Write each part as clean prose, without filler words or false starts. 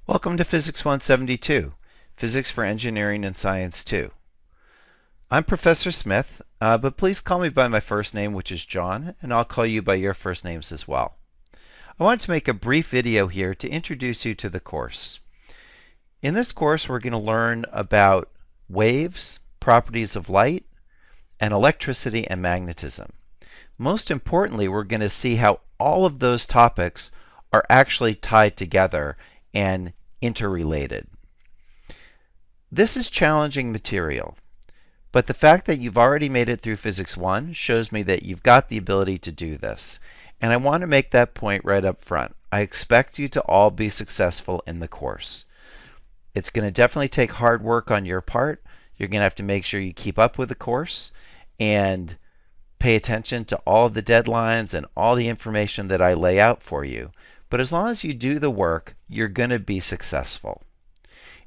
Welcome to Physics 172, Physics for Engineering and Science 2. I'm Professor Smith, but please call me by my first name, which is John, and I'll call you by your first names as well. I wanted to make a brief video here to introduce you to the course. In this course, we're going to learn about waves, properties of light, and electricity and magnetism. Most importantly, we're going to see how all of those topics are actually tied together and interrelated. This is challenging material, but the fact that you've already made it through Physics 1 shows me that you've got the ability to do this. And I want to make that point right up front. I expect you to all be successful in the course. It's going to definitely take hard work on your part. You're going to have to make sure you keep up with the course and pay attention to all the deadlines and all the information that I lay out for you. But as long as you do the work, you're going to be successful.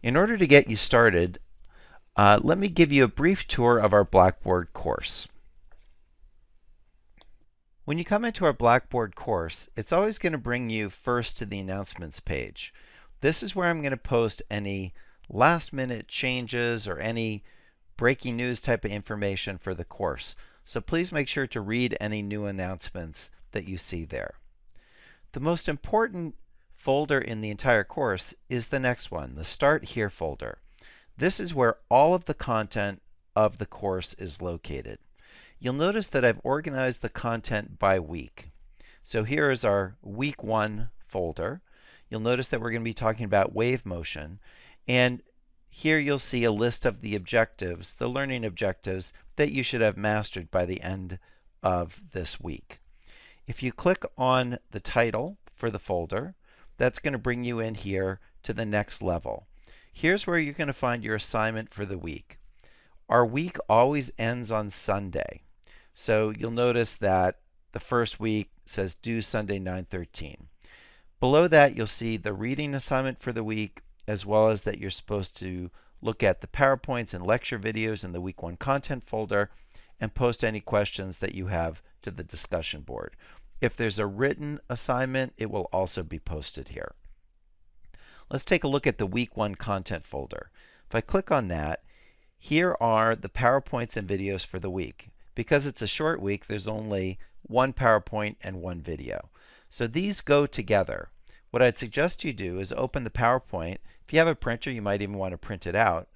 In order to get you started, let me give you a brief tour of our Blackboard course. When you come into our Blackboard course, it's always going to bring you first to the announcements page. This is where I'm going to post any last-minute changes or any breaking news type of information for the course. So please make sure to read any new announcements that you see there. The most important folder in the entire course is the next one, the Start Here folder. This is where all of the content of the course is located. You'll notice that I've organized the content by week. So here is our Week 1 folder. You'll notice that we're going to be talking about wave motion, and here you'll see a list of the objectives, the learning objectives, that you should have mastered by the end of this week. If you click on the title for the folder, that's going to bring you in here to the next level. Here's where you're going to find your assignment for the week. Our week always ends on Sunday. So you'll notice that the first week says due Sunday 9/13. Below that you'll see the reading assignment for the week, as well as that you're supposed to look at the PowerPoints and lecture videos in the Week 1 content folder and post any questions that you have to the discussion board. If there's a written assignment, it will also be posted here. Let's take a look at the Week 1 content folder. If I click on that, here are the PowerPoints and videos for the week. Because it's a short week, there's only one PowerPoint and one video. So these go together. What I'd suggest you do is open the PowerPoint. If you have a printer, you might even want to print it out.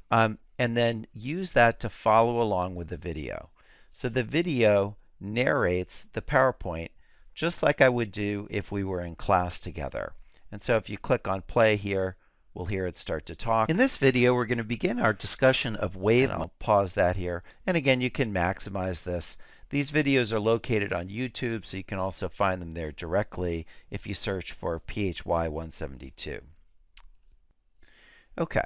And then use that to follow along with the video. So the video narrates the PowerPoint just like I would do if we were in class together. And so if you click on play here, we'll hear it start to talk. In this video, we're going to begin our discussion of wave. I'll pause that here. And again, you can maximize this. These videos are located on YouTube, so you can also find them there directly if you search for PHY 172. Okay,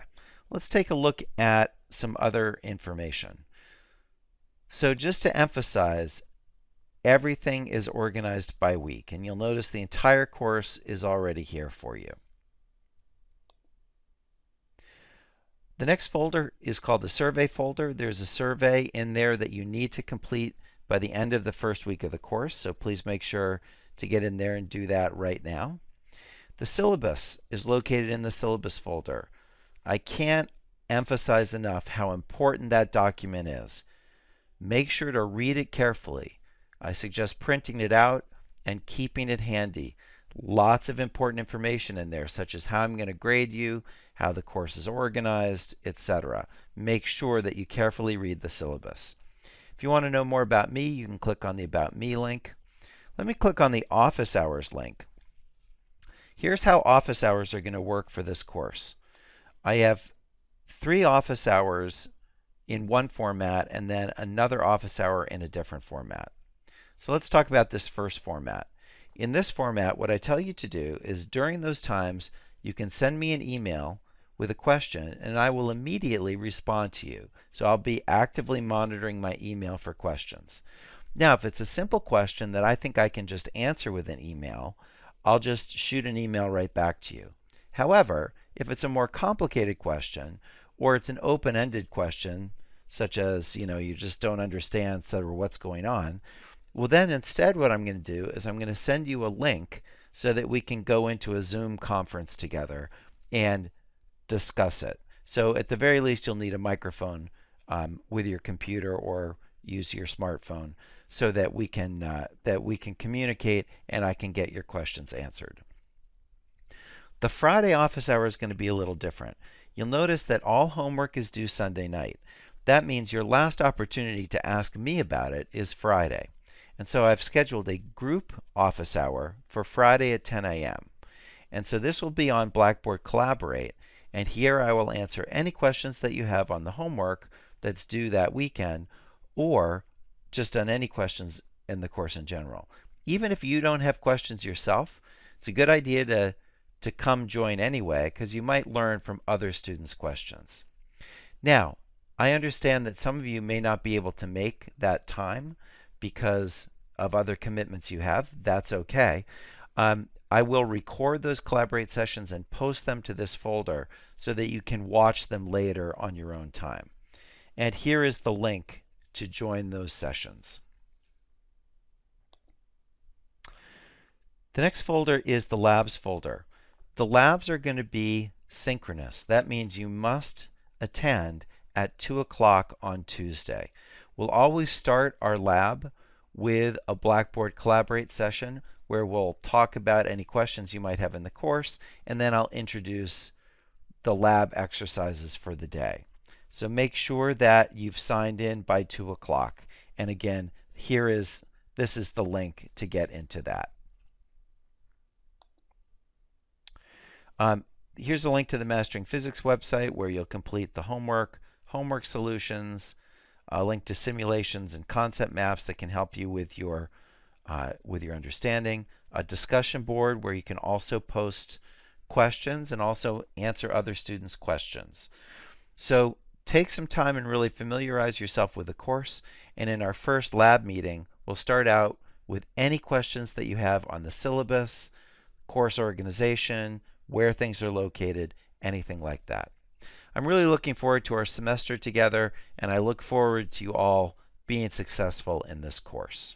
let's take a look at some other information. So just to emphasize, everything is organized by week, and you'll notice the entire course is already here for you. The next folder is called the survey folder. There's a survey in there that you need to complete by the end of the first week of the course, so please make sure to get in there and do that right now. The syllabus is located in the syllabus folder. I can't emphasize enough how important that document is. Make sure to read it carefully. I suggest printing it out and keeping it handy. Lots of important information in there, such as how I'm going to grade you, how the course is organized, etc. Make sure that you carefully read the syllabus. If you want to know more about me, you can click on the About Me link. Let me click on the Office Hours link. Here's how office hours are going to work for this course. I have 3 office hours in one format and then another office hour in a different format. So let's talk about this first format. In this format, what I tell you to do is during those times, you can send me an email with a question and I will immediately respond to you. So I'll be actively monitoring my email for questions. Now, if it's a simple question that I think I can just answer with an email, I'll just shoot an email right back to you. However, if it's a more complicated question or it's an open-ended question, such as, you just don't understand sort of what's going on, well, then instead what I'm going to do is I'm going to send you a link so that we can go into a Zoom conference together and discuss it. So at the very least, you'll need a microphone with your computer or use your smartphone so that we can communicate and I can get your questions answered. The Friday office hour is going to be a little different. You'll notice that all homework is due Sunday night. That means your last opportunity to ask me about it is Friday. And so I've scheduled a group office hour for Friday at 10 a.m. And so this will be on Blackboard Collaborate. And here I will answer any questions that you have on the homework that's due that weekend, or just on any questions in the course in general. Even if you don't have questions yourself, it's a good idea to come join anyway, because you might learn from other students' questions. Now, I understand that some of you may not be able to make that time because of other commitments you have. That's okay. I will record those Collaborate sessions and post them to this folder so that you can watch them later on your own time. And here is the link to join those sessions. The next folder is the labs folder. The labs are going to be synchronous. That means you must attend at 2 o'clock on Tuesday. We'll always start our lab with a Blackboard Collaborate session where we'll talk about any questions you might have in the course, and then I'll introduce the lab exercises for the day. So make sure that you've signed in by 2 o'clock. And again, this is the link to get into that. Here's a link to the Mastering Physics website where you'll complete the homework solutions, a link to simulations and concept maps that can help you with your understanding, a discussion board where you can also post questions and also answer other students' questions. So take some time and really familiarize yourself with the course. And in our first lab meeting, we'll start out with any questions that you have on the syllabus, course organization, where things are located, anything like that. I'm really looking forward to our semester together, and I look forward to you all being successful in this course.